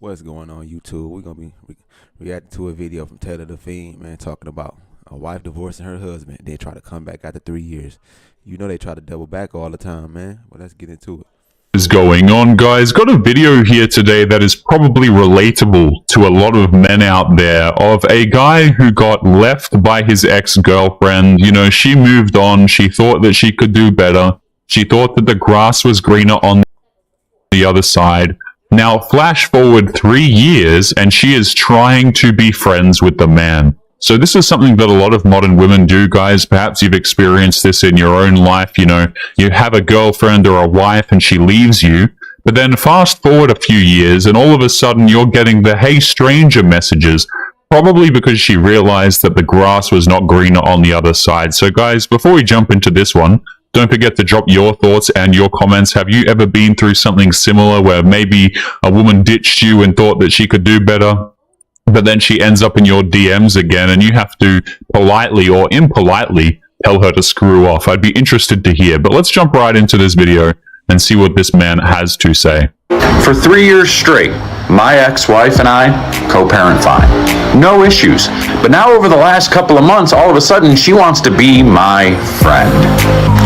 What's going on YouTube? We're gonna be reacting to a video from Taylor the Fiend, man, talking about a wife divorcing her husband. They try to come back after 3 years. You know they try to double back all the time, man. Well, let's get into it. Is going on, guys? Got a video here today that is probably relatable to a lot of men out there, of a guy who got left by his ex-girlfriend. You know, she moved on. She thought that she could do better. She thought that the grass was greener on the other side. Now, flash forward 3 years, and she is trying to be friends with the man. So this is something that a lot of modern women do, guys. Perhaps you've experienced this in your own life. You know, you have a girlfriend or a wife and she leaves you, but then fast forward a few years and all of a sudden you're getting the "Hey stranger" messages, probably because she realized that the grass was not greener on the other side. So guys, before we jump into this one, don't forget to drop your thoughts and your comments. Have you ever been through something similar where maybe a woman ditched you and thought that she could do better, but then she ends up in your DMs again and you have to politely or impolitely tell her to screw off? I'd be interested to hear, but let's jump right into this video and see what this man has to say. For 3 years straight, my ex-wife and I co-parent fine. No issues. But now over the last couple of months, all of a sudden, she wants to be my friend.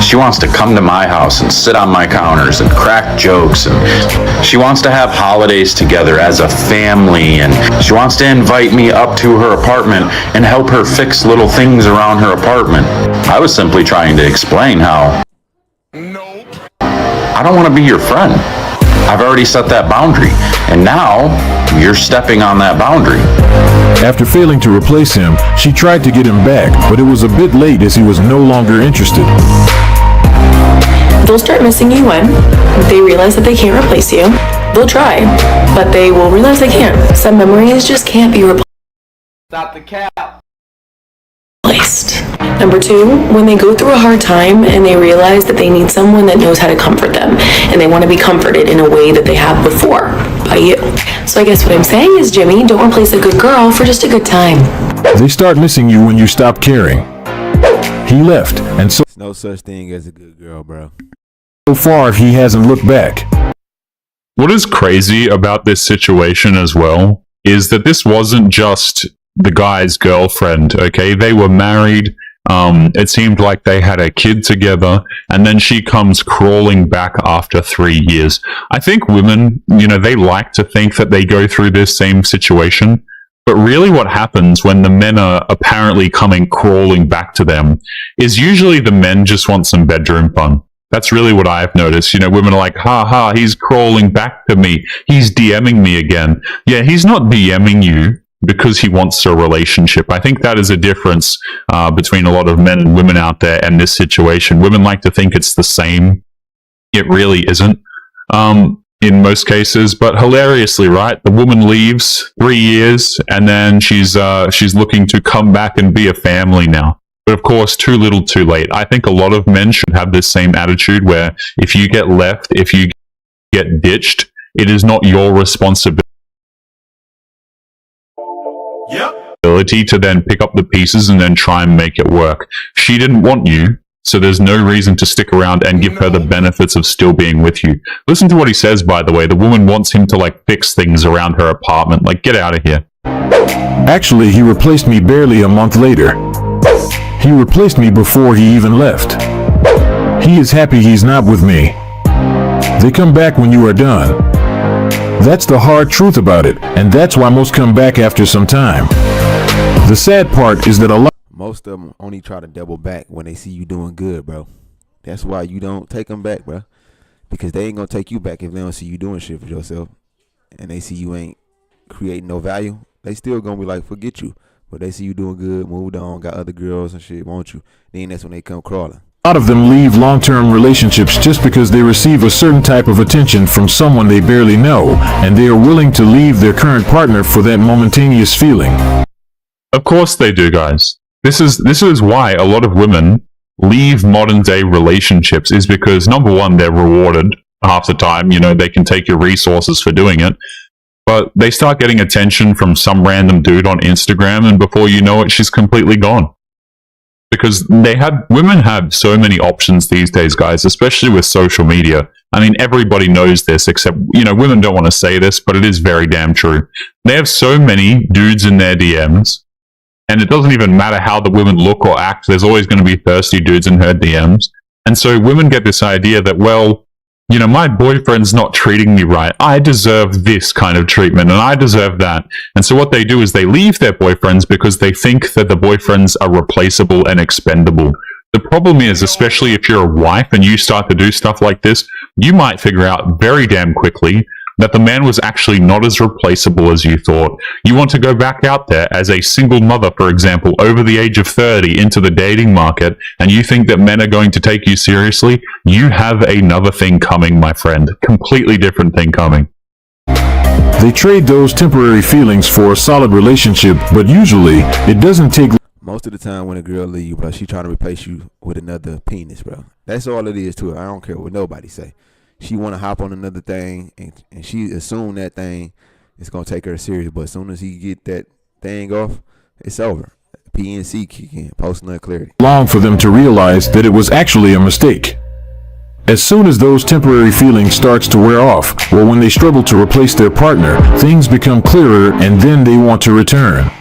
She wants to come to my house and sit on my counters and crack jokes. And she wants to have holidays together as a family. And she wants to invite me up to her apartment and help her fix little things around her apartment. I was simply trying to explain how I don't want to be your friend. I've already set that boundary, and now you're stepping on that boundary. After failing to replace him, she tried to get him back, but it was a bit late as he was no longer interested. They'll start missing you when they realize that they can't replace you. They'll try, but they will realize they can't. Some memories just can't be replaced. Stop the cap. Number two, when they go through a hard time and they realize that they need someone that knows how to comfort them, and they want to be comforted in a way that they have before by you. So I guess what I'm saying is, Jimmy, don't replace a good girl for just a good time. They start missing you when you stop caring. He left, and so There's no such thing as a good girl, bro. far he hasn't looked back. What is crazy about this situation as well is that this wasn't just the guy's girlfriend, okay? They were married. It seemed like they had a kid together, and then she comes crawling back after 3 years. I think women, you know, they like to think that they go through this same situation, but really what happens when the men are apparently coming crawling back to them is usually the men just want some bedroom fun. That's really what I've noticed. You know, women are like, ha ha, he's crawling back to me. He's DMing me again. Yeah, he's not DMing you because he wants a relationship. I think that is a difference between a lot of men and women out there and this situation. Women like to think it's the same. It really isn't in most cases, but hilariously, right? The woman leaves 3 years and then she's looking to come back and be a family now. But of course, too little, too late. I think a lot of men should have this same attitude where if you get left, if you get ditched, it is not your responsibility to then pick up the pieces and then try and make it work. She didn't want you, so there's no reason to stick around and give her the benefits of still being with you. Listen to what he says, by the way. The woman wants him to, like, fix things around her apartment. Like, get out of here. Actually, he replaced me barely a month later. He replaced me before he even left. He is happy he's not with me. They come back when you are done. That's the hard truth about it, and that's why most come back after some time. The sad part is that Most of them only try to double back when they see you doing good, bro. That's why you don't take them back, bro. Because they ain't gonna take you back if they don't see you doing shit for yourself, and they see you ain't creating no value. They still gonna be like, forget you. But they see you doing good, moved on, got other girls and shit, won't you? Then that's when they come crawling. a lot of them leave long-term relationships just because they receive a certain type of attention from someone they barely know, and they are willing to leave their current partner for that momentaneous feeling. Of course they do, guys. This is why a lot of women leave modern day relationships, is because number one, they're rewarded half the time. You know, they can take your resources for doing it, but they start getting attention from some random dude on Instagram, and before you know it, she's completely gone. Because women have so many options these days, guys, especially with social media. I mean, everybody knows this, except, women don't want to say this, but it is very damn true. They have so many dudes in their DMs, and it doesn't even matter how the women look or act. There's always going to be thirsty dudes in her DMs. And so women get this idea that, well, my boyfriend's not treating me right. I deserve this kind of treatment, and I deserve that. And so what they do is they leave their boyfriends because they think that the boyfriends are replaceable and expendable. The problem is, especially if you're a wife and you start to do stuff like this, you might figure out very damn quickly that the man was actually not as replaceable as you thought. You want to go back out there as a single mother, for example, over the age of 30 into the dating market, and you think that men are going to take you seriously? You have another thing coming, my friend. Completely different thing coming. They trade those temporary feelings for a solid relationship, but usually it doesn't take. Most of the time when a girl leave you, bro, she trying to replace you with another penis, bro. That's all it is to her. I don't care what nobody say. She want to hop on another thing, and she assume that thing is going to take her serious. But as soon as he get that thing off, it's over. PNC kick in, post-nut clarity. Long for them to realize that it was actually a mistake. As soon as those temporary feelings starts to wear off, or when they struggle to replace their partner, things become clearer and then they want to return.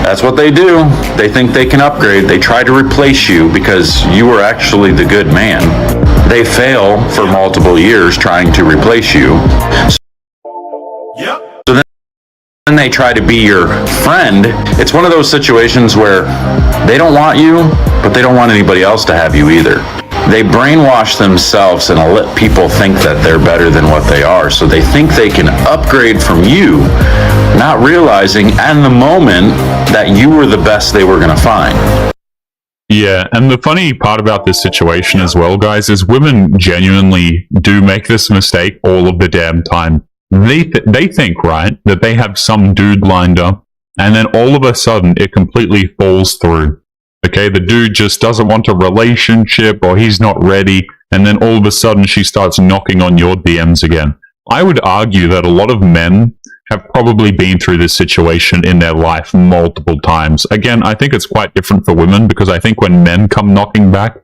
That's what they do. They think they can upgrade. They try to replace you because you were actually the good man. They fail for multiple years trying to replace you. So then they try to be your friend. It's one of those situations where they don't want you, but they don't want anybody else to have you either. They brainwash themselves and let people think that they're better than what they are. So they think they can upgrade from you, not realizing in the moment that you were the best they were going to find. Yeah, and the funny part about this situation as well, guys, is women genuinely do make this mistake all of the damn time. They think, right, that they have some dude lined up, and then all of a sudden it completely falls through. Okay, the dude just doesn't want a relationship, or he's not ready, and then all of a sudden she starts knocking on your DMs again. I would argue that a lot of men have probably been through this situation in their life multiple times. Again, I think it's quite different for women, because I think when men come knocking back,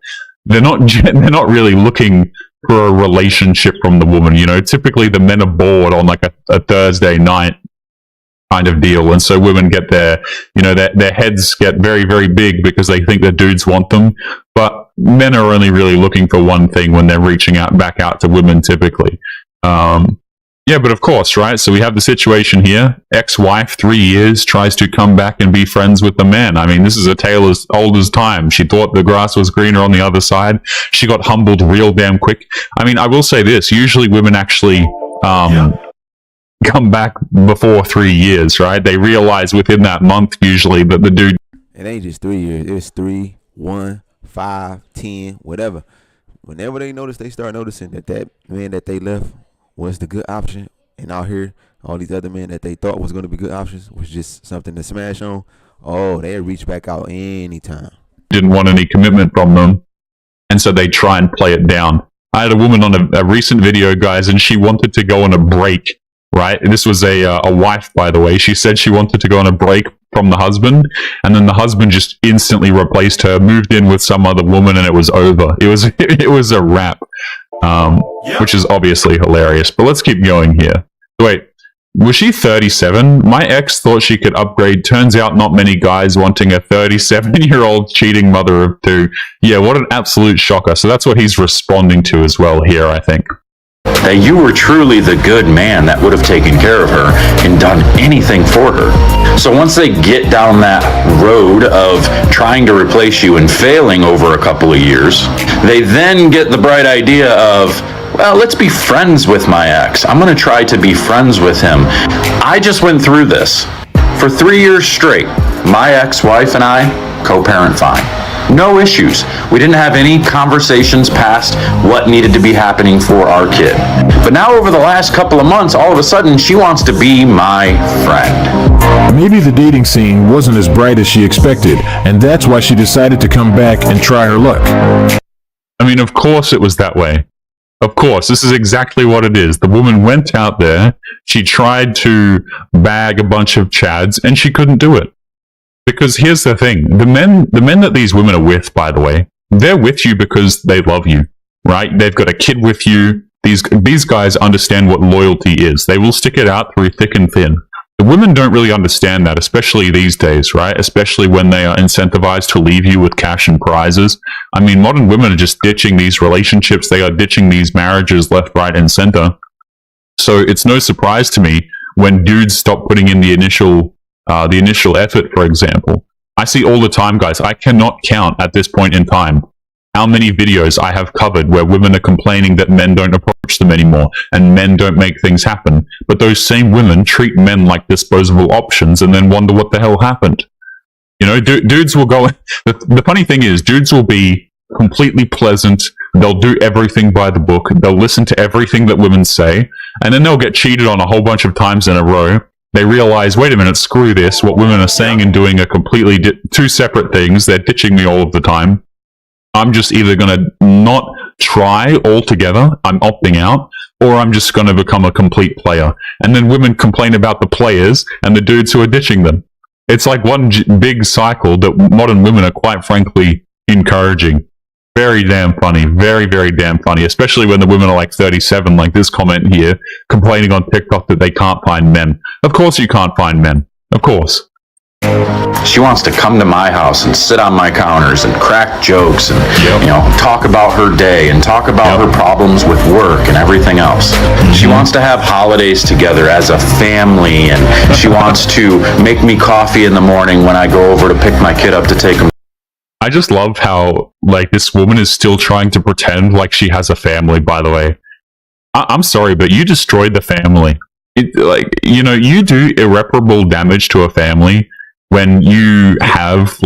they're not really looking for a relationship from the woman. Typically the men are bored on like a Thursday night kind of deal, and so women get their heads get very, very big because they think the dudes want them. But men are only really looking for one thing when they're reaching back out to women typically. Yeah, but of course, right? So we have the situation here. Ex-wife, 3 years, tries to come back and be friends with the man. I mean, this is a tale as old as time. She thought the grass was greener on the other side. She got humbled real damn quick. I mean, I will say this. Usually women actually come back before 3 years, right? They realize within that month usually that the dude... It ain't just 3 years. It's 3, 1, 5, 10, whatever. Whenever they start noticing that man that they left was the good option, and out here all these other men that they thought was going to be good options was just something to smash on, they reach back out anytime. Didn't want any commitment from them, and so they try and play it down. I had a woman on a recent video, guys, and she wanted to go on a break, right? And this was a wife, by the way. She said she wanted to go on a break from the husband, and then the husband just instantly replaced her, moved in with some other woman, and it was over. It was a wrap. Which is obviously hilarious. But let's keep going here. Wait, was she 37? My ex thought she could upgrade. Turns out not many guys wanting a 37-year-old cheating mother of two. Yeah, what an absolute shocker. So that's what he's responding to as well here, I think. That you were truly the good man that would have taken care of her and done anything for her. So once they get down that road of trying to replace you and failing over a couple of years, they then get the bright idea of, well, let's be friends with my ex. I'm going to try to be friends with him. I just went through this. For 3 years straight, my ex-wife and I co-parent fine. No issues. We didn't have any conversations past what needed to be happening for our kid. But now over the last couple of months, all of a sudden, she wants to be my friend. Maybe the dating scene wasn't as bright as she expected, and that's why she decided to come back and try her luck. I mean, of course it was that way. Of course, this is exactly what it is. The woman went out there, she tried to bag a bunch of chads, and she couldn't do it. Because here's the thing, the men that these women are with, by the way, they're with you because they love you, right? They've got a kid with you, These guys understand what loyalty is. They will stick it out through thick and thin. The women don't really understand that, especially these days, right? Especially when they are incentivized to leave you with cash and prizes. I mean, modern women are just ditching these relationships. They are ditching these marriages left, right, and center. So it's no surprise to me when dudes stop putting in the initial effort, for example. I see all the time, guys. I cannot count at this point in time how many videos I have covered where women are complaining that men don't approach them anymore and men don't make things happen. But those same women treat men like disposable options and then wonder what the hell happened. You know, dudes will go... The funny thing is, dudes will be completely pleasant. They'll do everything by the book. They'll listen to everything that women say. And then they'll get cheated on a whole bunch of times in a row. They realize, wait a minute, screw this. What women are saying and doing are completely two separate things. They're ditching me all of the time. I'm just either going to not try altogether, I'm opting out, or I'm just going to become a complete player. And then women complain about the players and the dudes who are ditching them. It's like one big cycle that modern women are quite frankly encouraging. Very damn funny. Very, very damn funny. Especially when the women are like 37, like this comment here, complaining on TikTok that they can't find men. Of course you can't find men. Of course. She wants to come to my house and sit on my counters and crack jokes and, talk about her day and talk about her problems with work and everything else. She wants to have holidays together as a family, and she wants to make me coffee in the morning when I go over to pick my kid up to take him. I just love how, like, this woman is still trying to pretend like she has a family, by the way. I'm sorry, but you destroyed the family. You do irreparable damage to a family when you have,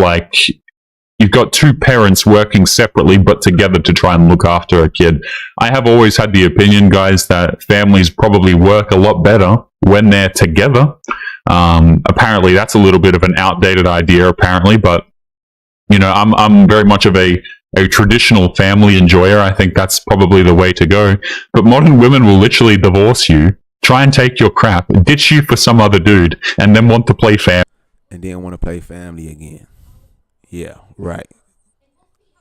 you've got two parents working separately but together to try and look after a kid. I have always had the opinion, guys, that families probably work a lot better when they're together. Apparently, that's a little bit of an outdated idea, apparently, but, I'm very much of a traditional family enjoyer. I think that's probably the way to go. But modern women will literally divorce you, try and take your crap, ditch you for some other dude, and then want to play family. And then want to play family again. Yeah, right.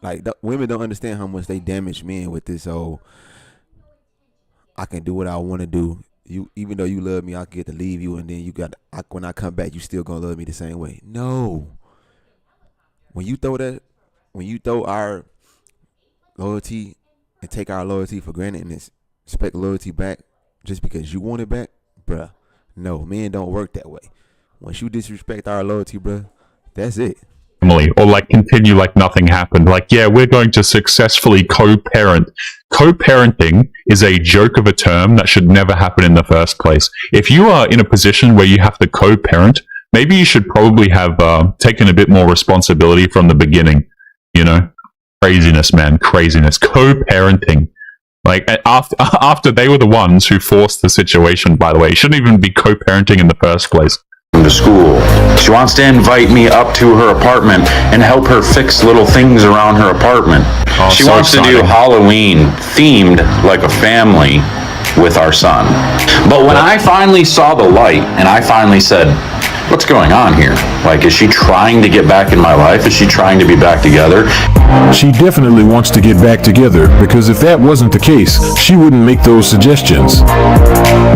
Like, women don't understand how much they damage men with this whole, I can do what I want to do. You, even though you love me, I get to leave you, and then when I come back, you still gonna love me the same way. No. When you throw our loyalty and take our loyalty for granted and expect loyalty back just because you want it back, bruh. No, men don't work that way. Once you disrespect our loyalty, bruh, that's it. Or continue like nothing happened. We're going to successfully co-parent. Co-parenting is a joke of a term that should never happen in the first place. If you are in a position where you have to co-parent, maybe you should probably have taken a bit more responsibility from the beginning. Craziness, man, craziness. Co-parenting. After they were the ones who forced the situation, by the way. It shouldn't even be co-parenting in the first place. To school. She wants to invite me up to her apartment and help her fix little things around her apartment. She wants to do Halloween themed like a family with our son. But when I finally saw the light and I finally said, what's going on here? Is she trying to get back in my life? Is she trying to be back together? She definitely wants to get back together, because if that wasn't the case, she wouldn't make those suggestions.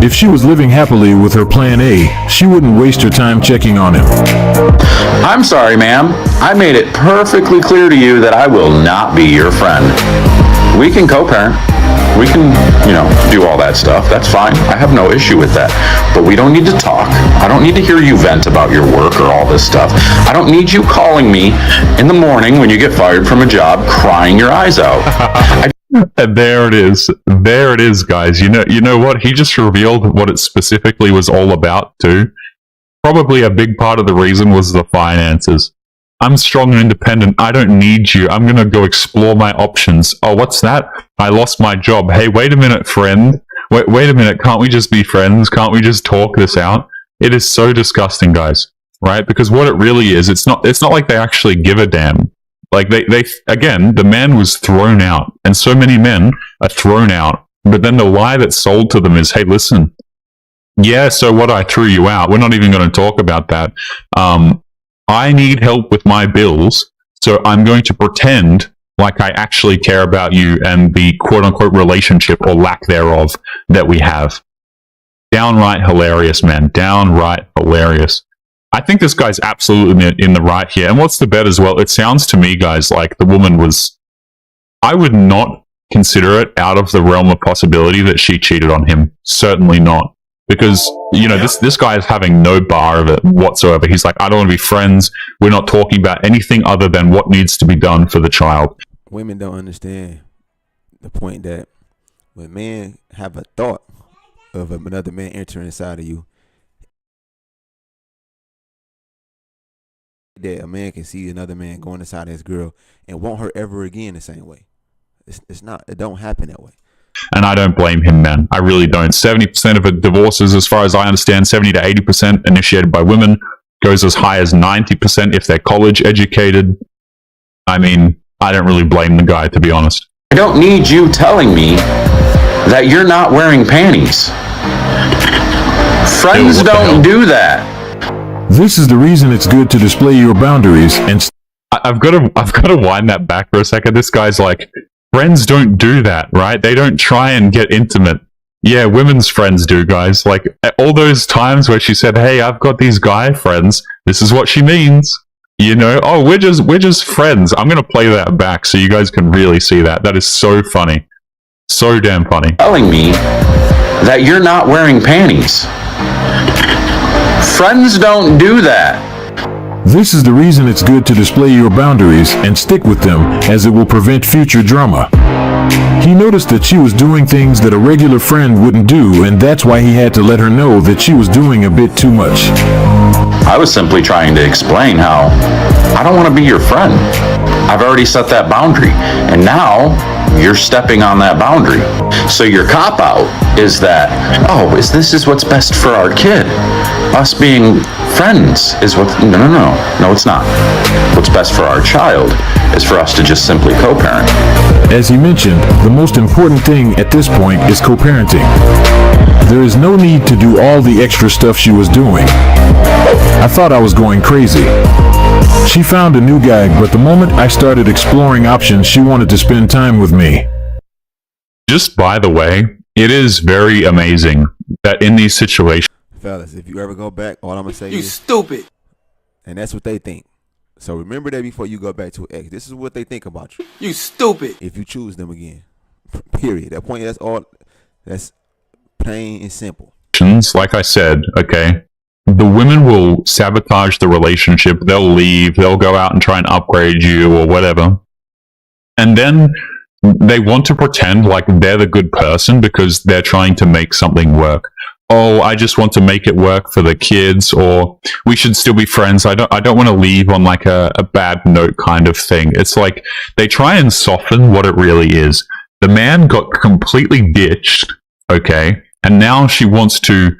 If she was living happily with her plan A, she wouldn't waste her time checking on him. I'm sorry, ma'am. I made it perfectly clear to you that I will not be your friend. We can co-parent. We can, do all that stuff. That's fine. I have no issue with that. But we don't need to talk. I don't need to hear you vent about your work or all this stuff. I don't need you calling me in the morning when you get fired from a job crying your eyes out. There it is. There it is, guys. You know what? He just revealed what it specifically was all about, too. Probably a big part of the reason was the finances. I'm strong and independent. I don't need you. I'm going to go explore my options. Oh, what's that? I lost my job. Hey, wait a minute, friend. Wait a minute. Can't we just be friends? Can't we just talk this out? It is so disgusting, guys. Right? Because what it really is, it's not like they actually give a damn. They again, the man was thrown out. And so many men are thrown out. But then the lie that's sold to them is, hey, listen. Yeah, so what? I threw you out. We're not even going to talk about that. I need help with my bills, so I'm going to pretend like I actually care about you and the quote-unquote relationship or lack thereof that we have. Downright hilarious, man. Downright hilarious. I think this guy's absolutely in the right here. And what's the bet as well? It sounds to me, guys, like the woman was... I would not consider it out of the realm of possibility that she cheated on him. Certainly not. Because, you know, this guy is having no bar of it whatsoever. He's like, I don't want to be friends. We're not talking about anything other than what needs to be done for the child. Women don't understand the point that when men have a thought of another man entering inside of you, that a man can see another man going inside of his girl and want her ever again the same way. It's not. It don't happen that way. And I don't blame him, man. I really don't. 70% of divorces, as far as I understand, 70 to 80% initiated by women, goes as high as 90% if they're college educated. I mean, I don't really blame the guy, to be honest. I don't need you telling me that you're not wearing panties. Friends don't do that. This is the reason it's good to display your boundaries and I've got to wind that back for a second. This guy's like, friends don't do that, right? They don't try and get intimate. Yeah, women's friends do, guys. Like, all those times where she said, hey, I've got these guy friends. This is what she means. You know, oh, we're just friends. I'm going to play that back so you guys can really see that. That is so funny. So damn funny. Telling me that you're not wearing panties. Friends don't do that. this is the reason it's good to display your boundaries and stick with them, as it will prevent future drama. He noticed that she was doing things that a regular friend wouldn't do, and that's why he had to let her know that she was doing a bit too much. I was simply trying to explain how I don't want to be your friend. I've already set that boundary, and now you're stepping on that boundary. So your cop-out is that, oh, this is what's best for our kid. Us being friends is what... No, it's not. What's best for our child is for us to just simply co-parent. As he mentioned, the most important thing at this point is co-parenting. There is no need to do all the extra stuff she was doing. I thought I was going crazy. She found a new guy, but the moment I started exploring options, she wanted to spend time with me. Just by the way, it is very amazing that in these situations... Fellas, if you ever go back, all I'm going to say You is... stupid. And that's what they think. So remember that before you go back to an ex. This is what they think about you. You stupid. If you choose them again. Period. That point, that's all. That's plain and simple. Like I said, okay, the women will sabotage the relationship. They'll leave. They'll go out and try and upgrade you or whatever. And then they want to pretend like they're the good person because they're trying to make something work. Oh, I just want to make it work for the kids, or we should still be friends. I don't want to leave on like a bad note kind of thing. It's like they try and soften what it really is. The man got completely ditched, okay, and now she wants to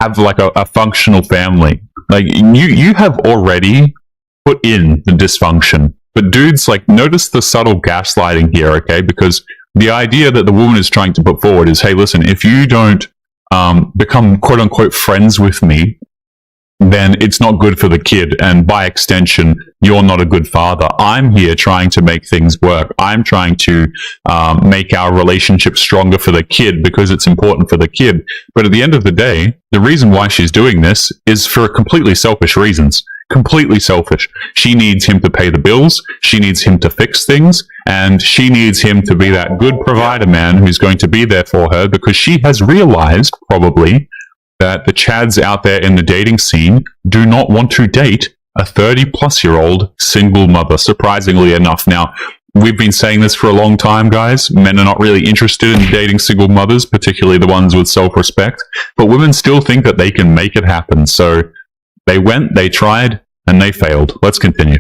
have like a functional family. Like you have already put in the dysfunction. But dudes, like, notice the subtle gaslighting here, okay? Because the idea that the woman is trying to put forward is, hey, listen, if you don't become quote-unquote friends with me, then it's not good for the kid, and by extension, you're not a good father. I'm here trying to make things work. I'm trying to make our relationship stronger for the kid because it's important for the kid. But at the end of the day, the reason why she's doing this is for completely selfish reasons. Completely selfish. She needs him to pay the bills, she needs him to fix things, and she needs him to be that good provider man who's going to be there for her, because she has realized, probably, that the Chads out there in the dating scene do not want to date a 30-plus-year-old single mother, surprisingly enough. Now, we've been saying this for a long time, guys. Men are not really interested in dating single mothers, particularly the ones with self-respect, but women still think that they can make it happen, so they went, they tried, and they failed. Let's continue.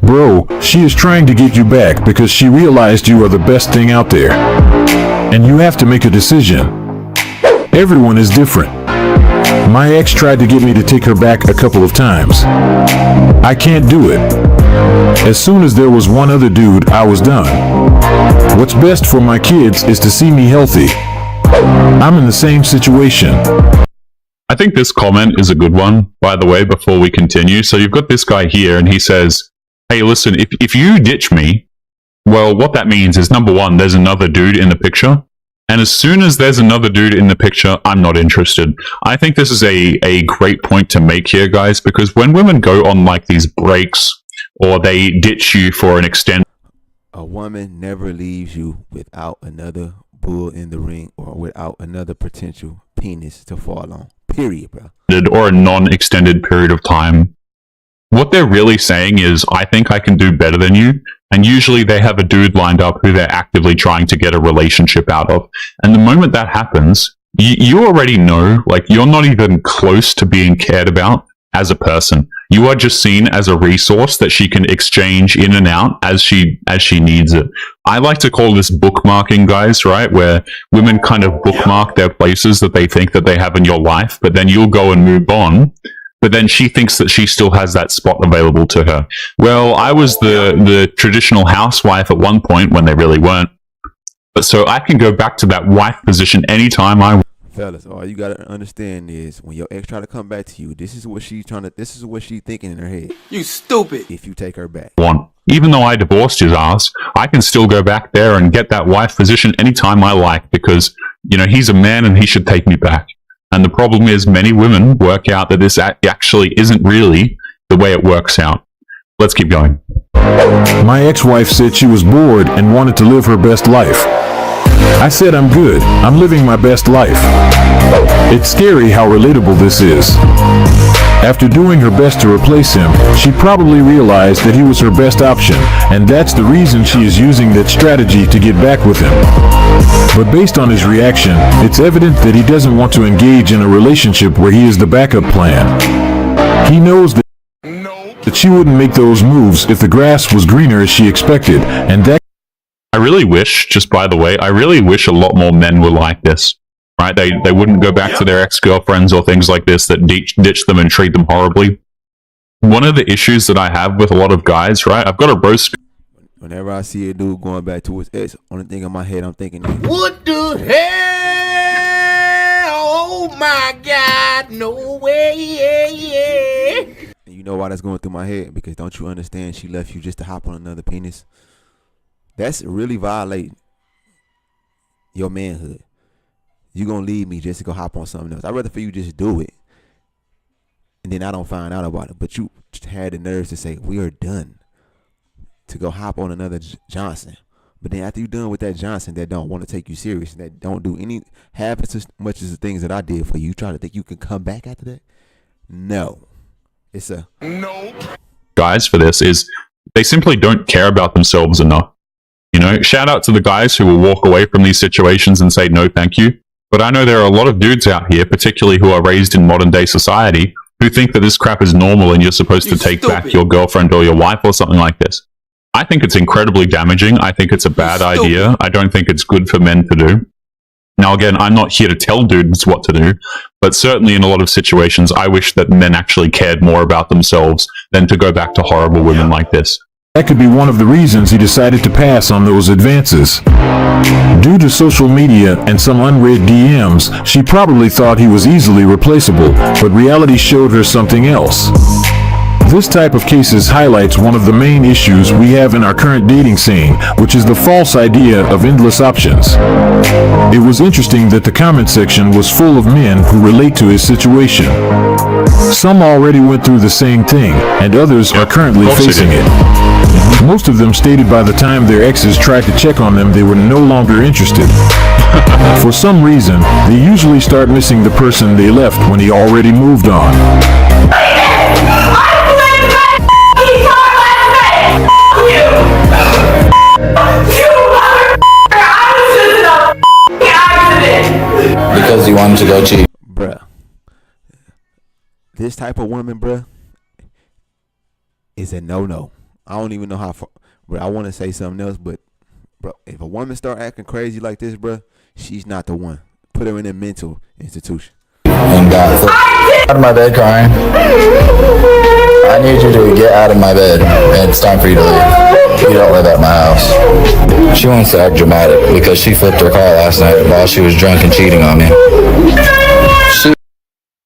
Bro, she is trying to get you back because she realized you are the best thing out there. And you have to make a decision. Everyone is different. My ex tried to get me to take her back a couple of times. I can't do it. As soon as there was one other dude, I was done. What's best for my kids is to see me healthy. I'm in the same situation. I think this comment is a good one, by the way, before we continue. So you've got this guy here, and he says, hey, listen, if you ditch me, well, what that means is, number one, there's another dude in the picture. And as soon as there's another dude in the picture, I'm not interested. I think this is a great point to make here, guys, because when women go on like these breaks or they ditch you for an extended A woman never leaves you without another bull in the ring or without another potential penis to fall on. Period, bro. or a non-extended period of time, what they're really saying is, I think I can do better than you. And usually they have a dude lined up who they're actively trying to get a relationship out of. And the moment that happens, you already know, like, you're not even close to being cared about as a person. You are just seen as a resource that she can exchange in and out as she needs it. I like to call this bookmarking, guys, right? Where women kind of bookmark their places that they think that they have in your life, but then you'll go and move on. But then she thinks that she still has that spot available to her. Well, I was the traditional housewife at one point when they really weren't. But so I can go back to that wife position anytime I want. Fellas, all you gotta understand is when your ex try to come back to you, this is what she's thinking in her head. You stupid. If you take her back. Even though I divorced his ass, I can still go back there and get that wife position anytime I like because, you know, he's a man and he should take me back. And the problem is many women work out that this actually isn't really the way it works out. Let's keep going. My ex-wife said she was bored and wanted to live her best life. I said I'm good. I'm living my best life. It's scary how relatable this is. After doing her best to replace him, she probably realized that he was her best option, and that's the reason she is using that strategy to get back with him. But based on his reaction, it's evident that he doesn't want to engage in a relationship where he is the backup plan. He knows that she wouldn't make those moves if the grass was greener as she expected, and that I really wish, just by the way, I really wish a lot more men were like this, right? They wouldn't go back to their ex-girlfriends or things like this that ditch them and treat them horribly. One of the issues that I have with a lot of guys, right? I've got a roast. Whenever I see a dude going back to his ex, only thing in my head I'm thinking is, What the hell? Oh my God, no way. and you know why that's going through my head? Because don't you understand she left you just to hop on another penis? That's really violating your manhood. You gonna leave me just to go hop on something else. I'd rather for you just do it, and then I don't find out about it. But you had the nerves to say, we are done, to go hop on another Johnson. But then after you're done with that Johnson that don't want to take you serious, that don't do any half as much as the things that I did for you, try to think you can come back after that? No. It's a no. Guys for this is they simply don't care about themselves enough. You know, shout out to the guys who will walk away from these situations and say, no, thank you. But I know there are a lot of dudes out here, particularly who are raised in modern day society, who think that this crap is normal and you're supposed to take back your girlfriend or your wife or something like this. I think it's incredibly damaging. I think it's a bad idea. I don't think it's good for men to do. Now, again, I'm not here to tell dudes what to do, but certainly in a lot of situations, I wish that men actually cared more about themselves than to go back to horrible women like this. That could be one of the reasons he decided to pass on those advances. Due to social media and some unread DMs, she probably thought he was easily replaceable, but reality showed her something else. This type of cases highlights one of the main issues we have in our current dating scene, which is the false idea of endless options. It was interesting that the comment section was full of men who relate to his situation. Some already went through the same thing, and others are currently facing it. Most of them stated by the time their exes tried to check on them, they were no longer interested. For some reason, they usually start missing the person they left when he already moved on. Because he wanted to go cheat. Bruh. This type of woman, bruh, is a no-no. I don't even know how far, bro. I want to say something else, but bro, if a woman start acting crazy like this, bro, she's not the one. Put her in a mental institution. And got out of my bed crying. I need you to get out of my bed. And it's time for you to leave. You don't live at my house. She wants to act dramatic because she flipped her car last night while she was drunk and cheating on me.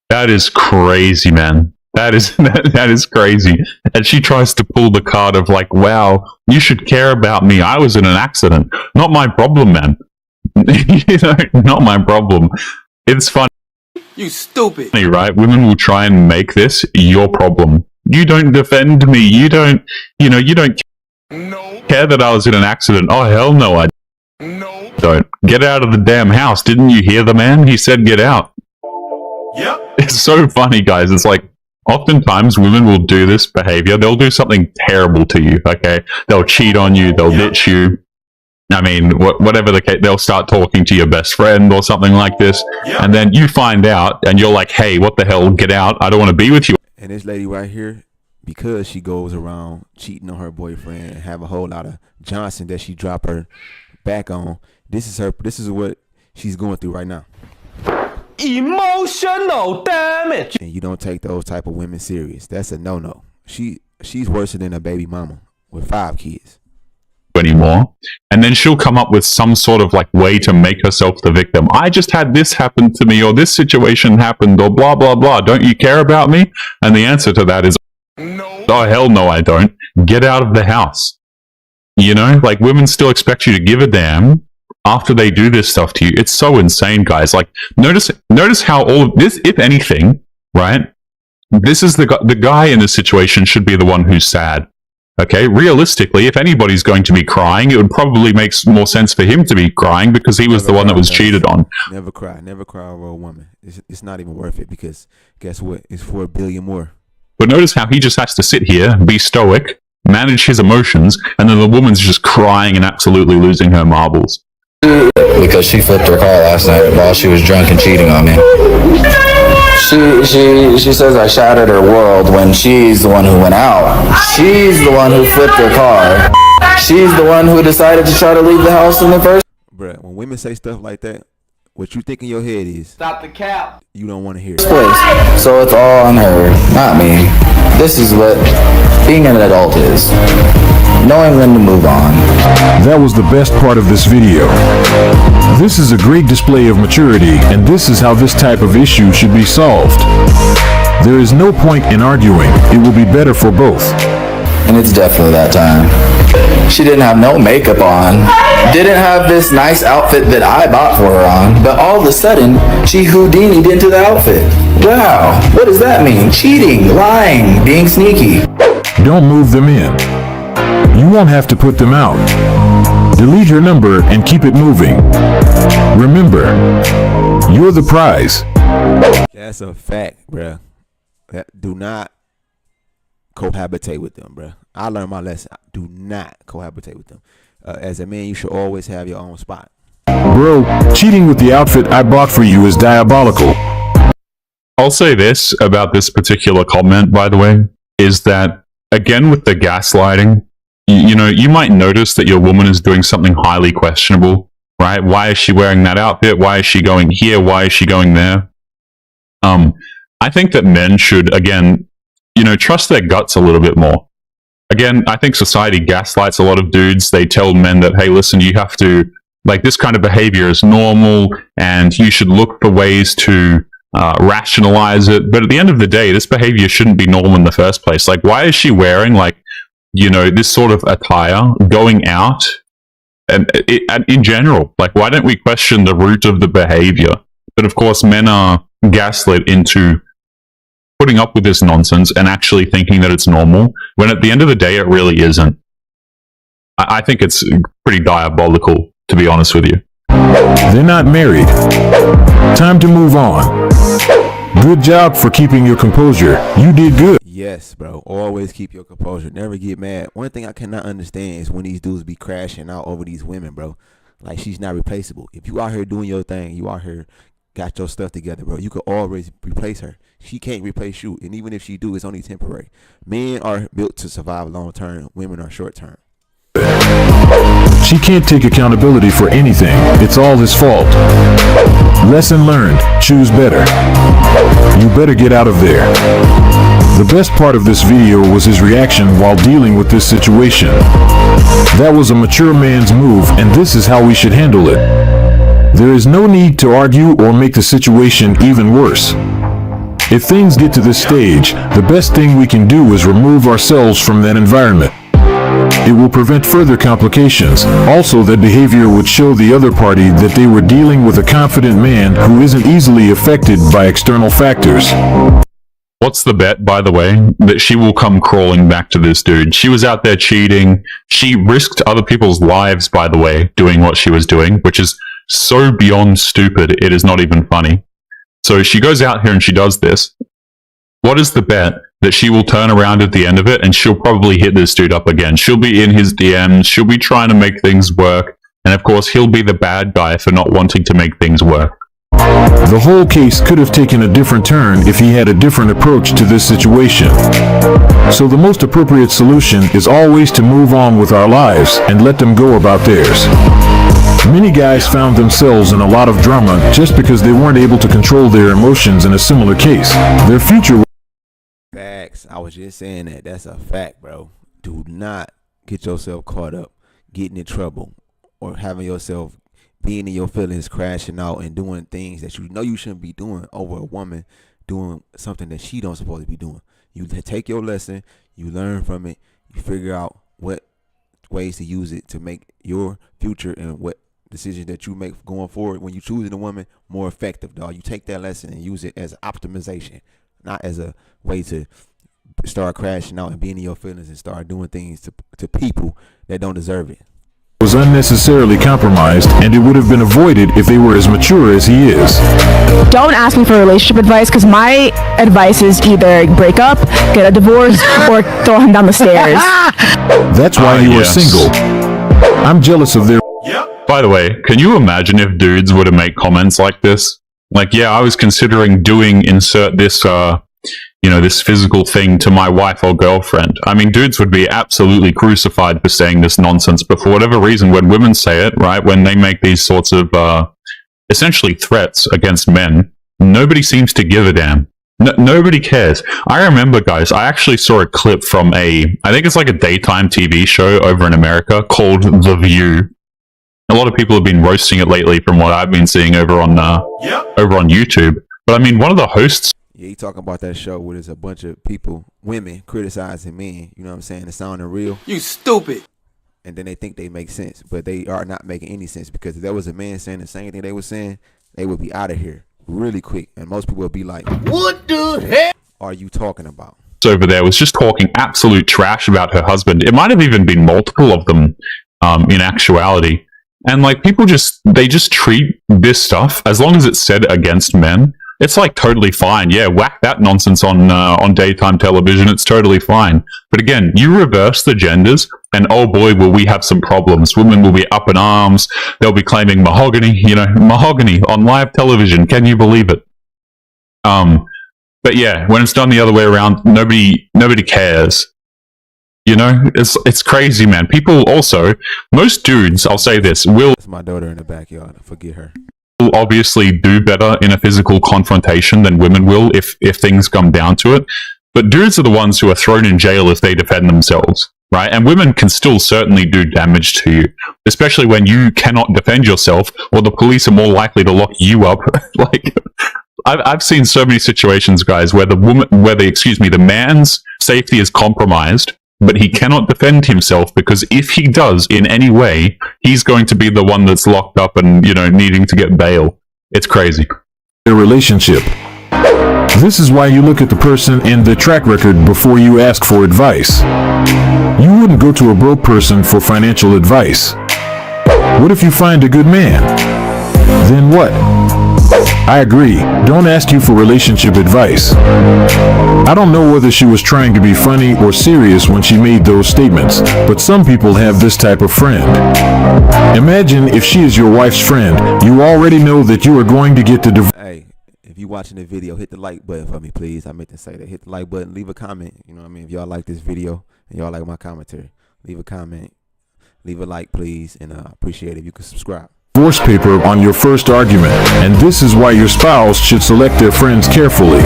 That is crazy, man. That is that is crazy. And she tries to pull the card of like, wow, you should care about me. I was in an accident. Not my problem, man. You know, not my problem. It's funny, You stupid. right? Women will try and make this your problem. You don't defend me. You don't care that I was in an accident. Oh, hell no, I don't. Get out of the damn house. Didn't you hear the man? He said get out. Yep. It's so funny, guys. It's like, oftentimes women will do this behavior. They'll do something terrible to you, okay? They'll cheat on you. They'll ditch you. I mean, whatever the case, they'll start talking to your best friend or something like this. Yep. And then you find out and you're like, hey, what the hell? Get out. I don't want to be with you. And this lady right here, because she goes around cheating on her boyfriend and have a whole lot of Johnson that she drop her back on, this is what she's going through right now. Emotional damage. And you don't take those type of women serious. That's a no-no. She's worse than a baby mama with 5 kids. Anymore. And then she'll come up with some sort of like way to make herself the victim. I just had this happen to me, or this situation happened, or blah, blah, blah. Don't you care about me? And the answer to that is, No. oh, hell no, I don't. Get out of the house. You know, like women still expect you to give a damn after they do this stuff to you. It's so insane, guys. Like, notice how all of this, if anything, right? This is the guy in this situation should be the one who's sad. Okay, realistically, if anybody's going to be crying, it would probably make more sense for him to be crying because he was the one that was cheated on. Never cry over a woman. It's not even worth it because guess what? It's 4 billion more. But notice how he just has to sit here, be stoic, manage his emotions, and then the woman's just crying and absolutely losing her marbles. Because she flipped her car last night while she was drunk and cheating on me. She says I shattered her world when she's the one who went out. She's the one who flipped her car. She's the one who decided to try to leave the house in the first Bruh, when women say stuff like that, what you think in your head is Stop the cap. you don't want to hear it. place. So it's all on her, not me. This is what being an adult is. Knowing when to move on. That was the best part of this video. This is a great display of maturity, and this is how this type of issue should be solved. There is no point in arguing. It will be better for both. And it's definitely that time. She didn't have no makeup on. Didn't have this nice outfit that I bought for her on. But all of a sudden, she Houdini'd into the outfit. Wow, what does that mean? Cheating, lying, being sneaky. Don't move them in. You won't have to put them out. Delete her number and keep it moving. Remember, you're the prize. That's a fact, bruh. Do not cohabitate with them, bruh. I learned my lesson. Do not cohabitate with them. As a man, you should always have your own spot. Bro, cheating with the outfit I bought for you is diabolical. I'll say this about this particular comment, by the way, is that, again, with the gaslighting, you know, you might notice that your woman is doing something highly questionable, right? Why is she wearing that outfit? Why is she going here? Why is she going there? I think that men should, again, you know, trust their guts a little bit more. Again, I think society gaslights a lot of dudes. They tell men that, hey, listen, you have to, like, this kind of behavior is normal and you should look for ways to rationalize it. But at the end of the day, this behavior shouldn't be normal in the first place. Like, why is she wearing, like, you know, this sort of attire going out? And in general, like, why don't we question the root of the behavior? But of course, men are gaslit into putting up with this nonsense and actually thinking that it's normal, when at the end of the day, it really isn't. I think it's pretty diabolical, to be honest with you. They're not married. Time to move on. Good job for keeping your composure. You did good. Yes, bro. Always keep your composure. Never get mad. One thing I cannot understand is when these dudes be crashing out over these women, bro. Like, she's not replaceable. If you out here doing your thing, you out here got your stuff together, bro, you could always replace her. She can't replace you. And even if she do, it's only temporary. Men are built to survive long term. Women are short term. She can't take accountability for anything. It's all his fault. Lesson learned. Choose better. You better get out of there. The best part of this video was his reaction while dealing with this situation. That was a mature man's move, and this is how we should handle it. There is no need to argue or make the situation even worse. If things get to this stage, the best thing we can do is remove ourselves from that environment. It will prevent further complications. Also, that behavior would show the other party that they were dealing with a confident man who isn't easily affected by external factors. What's the bet, by the way, that she will come crawling back to this dude? She was out there cheating. She risked other people's lives, by the way, doing what she was doing, which is so beyond stupid, it is not even funny. So she goes out here and she does this. What is the bet that she will turn around at the end of it and she'll probably hit this dude up again? She'll be in his DMs. She'll be trying to make things work. And of course, he'll be the bad guy for not wanting to make things work. The whole case could have taken a different turn if he had a different approach to this situation. So the most appropriate solution is always to move on with our lives and let them go about theirs. Many guys found themselves in a lot of drama just because they weren't able to control their emotions in a similar case. Their future... Facts. I was just saying that. That's a fact, bro. Do not get yourself caught up getting in trouble or having yourself being in your feelings, crashing out and doing things that you know you shouldn't be doing over a woman doing something that she don't supposed to be doing. You take your lesson, you learn from it, you figure out what ways to use it to make your future and what decisions that you make going forward when you choosing a woman more effective, dog. You take that lesson and use it as optimization, not as a way to start crashing out and being in your feelings and start doing things to people that don't deserve it. Was unnecessarily compromised, and it would have been avoided if they were as mature as he is. Don't ask me for relationship advice, because my advice is either break up, get a divorce, or throw him down the stairs. That's why you are single. I'm jealous of their... By the way, can you imagine if dudes were to make comments like this? Like, yeah, I was considering doing insert this, this physical thing to my wife or girlfriend. I mean, dudes would be absolutely crucified for saying this nonsense, but for whatever reason, when women say it, right, when they make these sorts of, essentially threats against men, nobody seems to give a damn. Nobody cares. I remember, guys, I actually saw a clip from I think it's like a daytime TV show over in America called The View. A lot of people have been roasting it lately from what I've been seeing over on YouTube. But I mean, one of the hosts... Yeah, he talking about that show where there's a bunch of people, women, criticizing men. You know what I'm saying? It's sounding real. You stupid. And then they think they make sense, but they are not making any sense, because if there was a man saying the same thing they were saying, they would be out of here really quick. And most people would be like, what the heck are you talking about? Over there was just talking absolute trash about her husband. It might have even been multiple of them in actuality. And like, people they just treat this stuff, as long as it's said against men, it's like totally fine. Yeah, whack that nonsense on daytime television. It's totally fine. But again, you reverse the genders, and oh boy, will we have some problems. Women will be up in arms. They'll be claiming mahogany. Mahogany on live television. Can you believe it? But yeah, when it's done the other way around, nobody cares. It's crazy, man. People also, most dudes, I'll say this, will... That's my daughter in the backyard. Forget her. Obviously do better in a physical confrontation than women will if things come down to it. But dudes are the ones who are thrown in jail if they defend themselves, right? And women can still certainly do damage to you, especially when you cannot defend yourself, or the police are more likely to lock you up. Like, I've seen so many situations, guys, where the man's safety is compromised, but he cannot defend himself, because if he does in any way, he's going to be the one that's locked up and, needing to get bail. It's crazy. Their relationship. This is why you look at the person and the track record before you ask for advice. You wouldn't go to a broke person for financial advice. What if you find a good man? Then what? I agree. Don't ask you for relationship advice. I don't know whether she was trying to be funny or serious when she made those statements, but some people have this type of friend. Imagine if she is your wife's friend. You already know that you are going to get the divorce. Hey, if you watching the video, hit the like button for me, please. I meant to say that. Hit the like button. Leave a comment. You know what I mean? If y'all like this video and y'all like my commentary, leave a comment. Leave a like, please, and I appreciate it if you could subscribe. Divorce paper on your first argument, and this is why your spouse should select their friends carefully.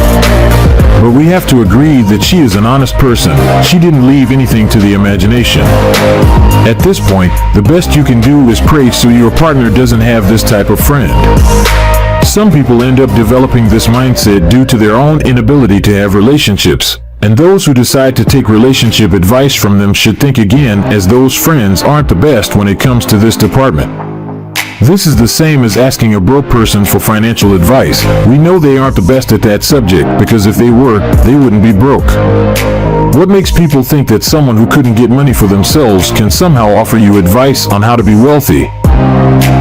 But we have to agree that she is an honest person. She didn't leave anything to the imagination. At this point, the best you can do is pray so your partner doesn't have this type of friend. Some people end up developing this mindset due to their own inability to have relationships. And those who decide to take relationship advice from them should think again, as those friends aren't the best when it comes to this department. This is the same as asking a broke person for financial advice. We know they aren't the best at that subject, because if they were, they wouldn't be broke. What makes people think that someone who couldn't get money for themselves can somehow offer you advice on how to be wealthy?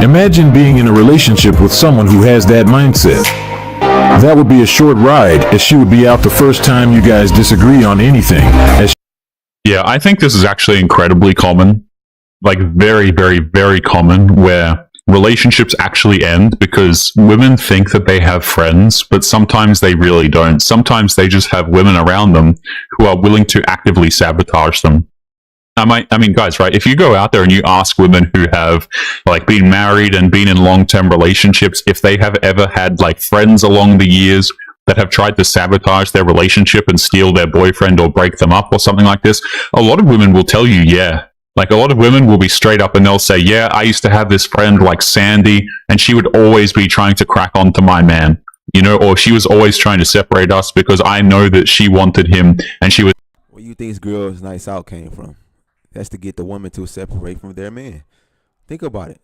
Imagine being in a relationship with someone who has that mindset. That would be a short ride, as she would be out the first time you guys disagree on anything. Yeah, I think this is actually incredibly common. Like very, very, very common, where relationships actually end because women think that they have friends, but sometimes they really don't. Sometimes they just have women around them who are willing to actively sabotage them. I mean, guys, right? If you go out there and you ask women who have like been married and been in long-term relationships, if they have ever had like friends along the years that have tried to sabotage their relationship and steal their boyfriend or break them up or something like this, a lot of women will tell you, yeah. Like a lot of women will be straight up and they'll say, yeah, I used to have this friend like Sandy, and she would always be trying to crack onto my man, you know, or she was always trying to separate us because I know that she wanted him and she was. Where you think this girl's nice out came from? That's to get the woman to separate from their man. Think about it.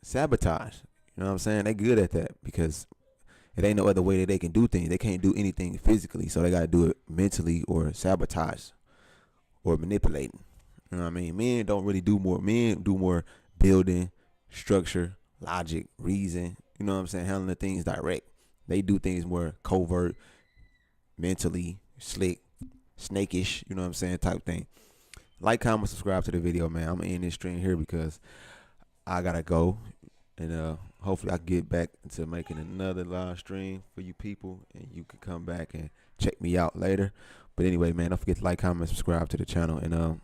Sabotage. You know what I'm saying? They good at that because it ain't no other way that they can do things. They can't do anything physically, so they got to do it mentally or sabotage or manipulating. You know what I mean? Men don't really do more. Men do more building, structure, logic, reason. You know what I'm saying? Handling things direct. They do things more covert, mentally, slick, snakish, you know what I'm saying, type thing. Like, comment, subscribe to the video, man. I'm going to end this stream here because I got to go. And hopefully I get back into making another live stream for you people. And you can come back and check me out later. But anyway, man, don't forget to like, comment, subscribe to the channel. And